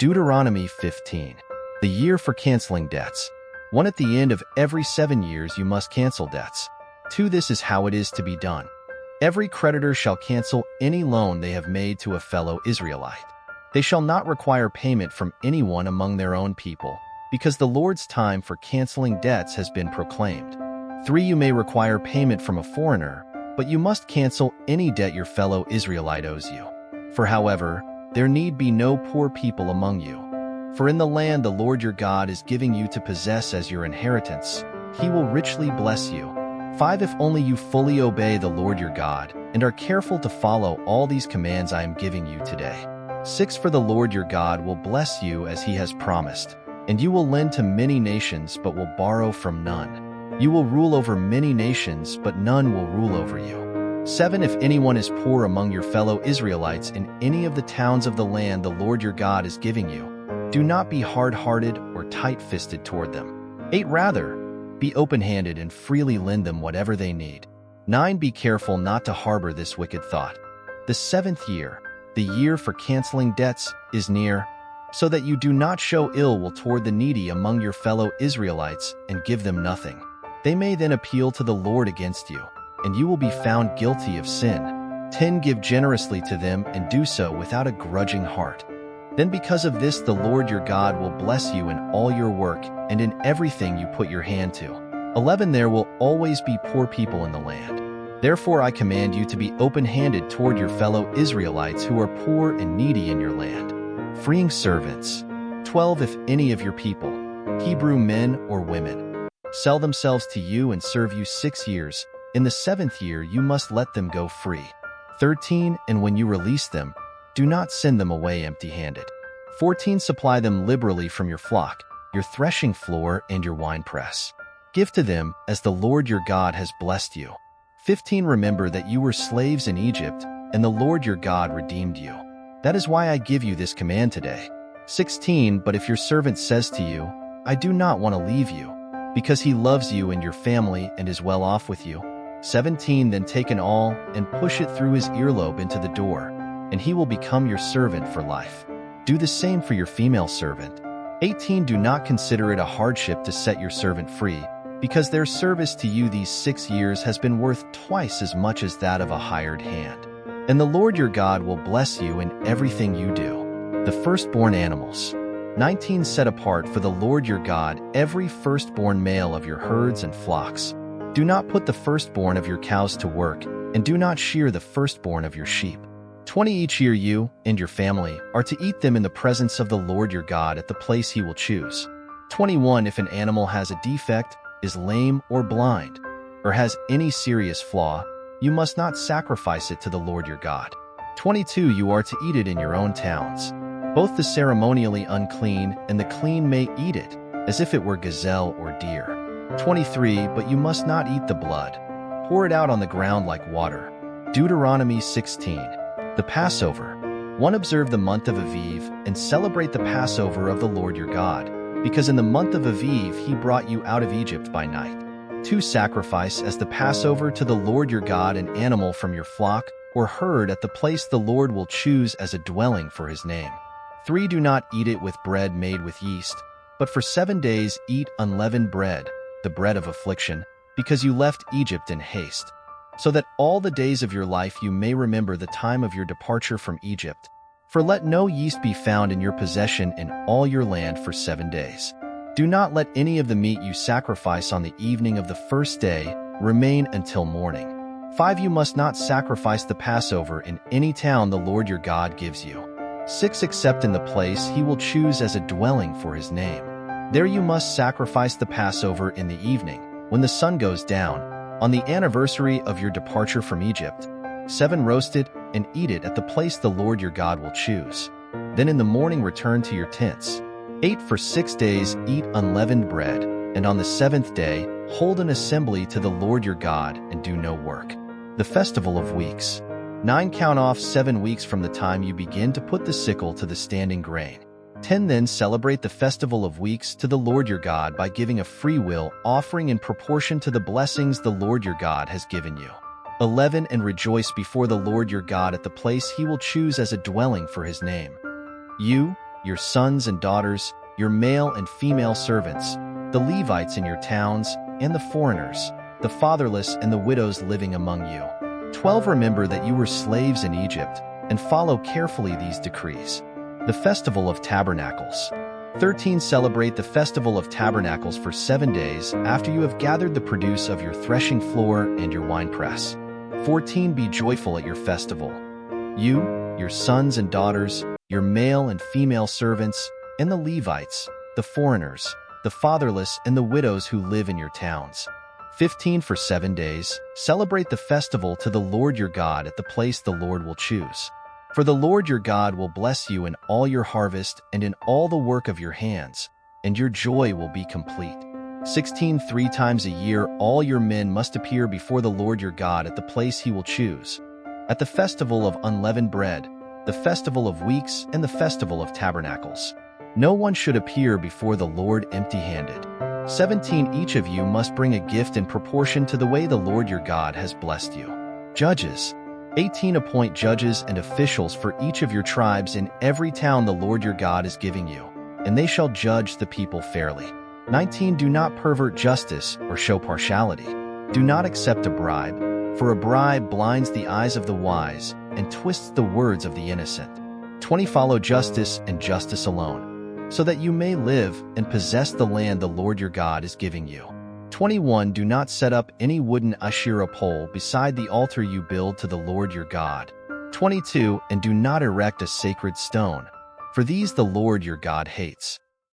Deuteronomy 15. The year for canceling debts. 1. At the end of every 7 years you must cancel debts. 2. This is how it is to be done. Every creditor shall cancel any loan they have made to a fellow Israelite. They shall not require payment from anyone among their own people, because the Lord's time for canceling debts has been proclaimed. 3. You may require payment from a foreigner, but you must cancel any debt your fellow Israelite owes you. For however, there need be no poor people among you. For in the land the Lord your God is giving you to possess as your inheritance, he will richly bless you. 5. If only you fully obey the Lord your God, and are careful to follow all these commands I am giving you today. 6. For the Lord your God will bless you as he has promised, and you will lend to many nations but will borrow from none. You will rule over many nations, but none will rule over you. 7. If anyone is poor among your fellow Israelites in any of the towns of the land the Lord your God is giving you, do not be hard-hearted or tight-fisted toward them. 8. Rather, be open-handed and freely lend them whatever they need. 9. Be careful not to harbor this wicked thought. The 7th year, the year for canceling debts, is near, so that you do not show ill will toward the needy among your fellow Israelites and give them nothing. They may then appeal to the Lord against you, and you will be found guilty of sin. 10. Give generously to them and do so without a grudging heart. Then because of this the Lord your God will bless you in all your work and in everything you put your hand to. 11. There will always be poor people in the land. Therefore I command you to be open-handed toward your fellow Israelites who are poor and needy in your land. Freeing servants. 12. If any of your people, Hebrew men or women, sell themselves to you and serve you 6 years, in the 7th year you must let them go free. 13. And when you release them, do not send them away empty-handed. 14. Supply them liberally from your flock, your threshing floor, and your winepress. Give to them as the Lord your God has blessed you. 15. Remember that you were slaves in Egypt, and the Lord your God redeemed you. That is why I give you this command today. 16. But if your servant says to you, I do not want to leave you, because he loves you and your family and is well off with you. 17. Then take an awl and push it through his earlobe into the door, and he will become your servant for life. Do the same for your female servant. 18. Do not consider it a hardship to set your servant free, because their service to you these 6 years has been worth twice as much as that of a hired hand. And the Lord your God will bless you in everything you do. The firstborn animals. 19. Set apart for the Lord your God every firstborn male of your herds and flocks. Do not put the firstborn of your cows to work, and do not shear the firstborn of your sheep. 20. Each year you and your family are to eat them in the presence of the Lord your God at the place he will choose. 21. If an animal has a defect, is lame or blind, or has any serious flaw, you must not sacrifice it to the Lord your God. 22. You are to eat it in your own towns. Both the ceremonially unclean and the clean may eat it, as if it were gazelle or deer. 23. But you must not eat the blood. Pour it out on the ground like water. Deuteronomy 16. The Passover. 1. Observe the month of Aviv and celebrate the Passover of the Lord your God, because in the month of Aviv he brought you out of Egypt by night. 2. Sacrifice as the Passover to the Lord your God an animal from your flock or herd at the place the Lord will choose as a dwelling for his name. 3. Do not eat it with bread made with yeast, but for 7 days eat unleavened bread, the bread of affliction, because you left Egypt in haste, so that all the days of your life you may remember the time of your departure from Egypt. For let no yeast be found in your possession in all your land for 7 days. Do not let any of the meat you sacrifice on the evening of the first day remain until morning. 5. You must not sacrifice the Passover in any town the Lord your God gives you. 6. Except in the place he will choose as a dwelling for his name. There you must sacrifice the Passover in the evening, when the sun goes down, on the anniversary of your departure from Egypt. 7. Roast it and eat it at the place the Lord your God will choose. Then in the morning return to your tents. 8. For 6 days eat unleavened bread, and on the 7th day hold an assembly to the Lord your God and do no work. The Festival of Weeks. 9. Count off 7 weeks from the time you begin to put the sickle to the standing grain. 10. Then celebrate the Festival of Weeks to the Lord your God by giving a freewill offering in proportion to the blessings the Lord your God has given you. 11. And rejoice before the Lord your God at the place he will choose as a dwelling for his name. You, your sons and daughters, your male and female servants, the Levites in your towns, and the foreigners, the fatherless and the widows living among you. 12. Remember that you were slaves in Egypt, and follow carefully these decrees. The Festival of Tabernacles. 13. Celebrate the Festival of Tabernacles for 7 days after you have gathered the produce of your threshing floor and your winepress. 14. Be joyful at your festival. You, your sons and daughters, your male and female servants, and the Levites, the foreigners, the fatherless and the widows who live in your towns. 15. For 7 days, celebrate the festival to the Lord your God at the place the Lord will choose. For the Lord your God will bless you in all your harvest and in all the work of your hands, and your joy will be complete. 16. 3 times a year all your men must appear before the Lord your God at the place he will choose. At the festival of unleavened bread, the festival of weeks, and the festival of tabernacles. No one should appear before the Lord empty-handed. 17. Each of you must bring a gift in proportion to the way the Lord your God has blessed you. Judges. 18. Appoint judges and officials for each of your tribes in every town the Lord your God is giving you, and they shall judge the people fairly. 19. Do not pervert justice or show partiality. Do not accept a bribe, for a bribe blinds the eyes of the wise and twists the words of the innocent. 20. Follow justice and justice alone, so that you may live and possess the land the Lord your God is giving you. 21. Do not set up any wooden Asherah pole beside the altar you build to the Lord your God. 22. And do not erect a sacred stone, for these the Lord your God hates.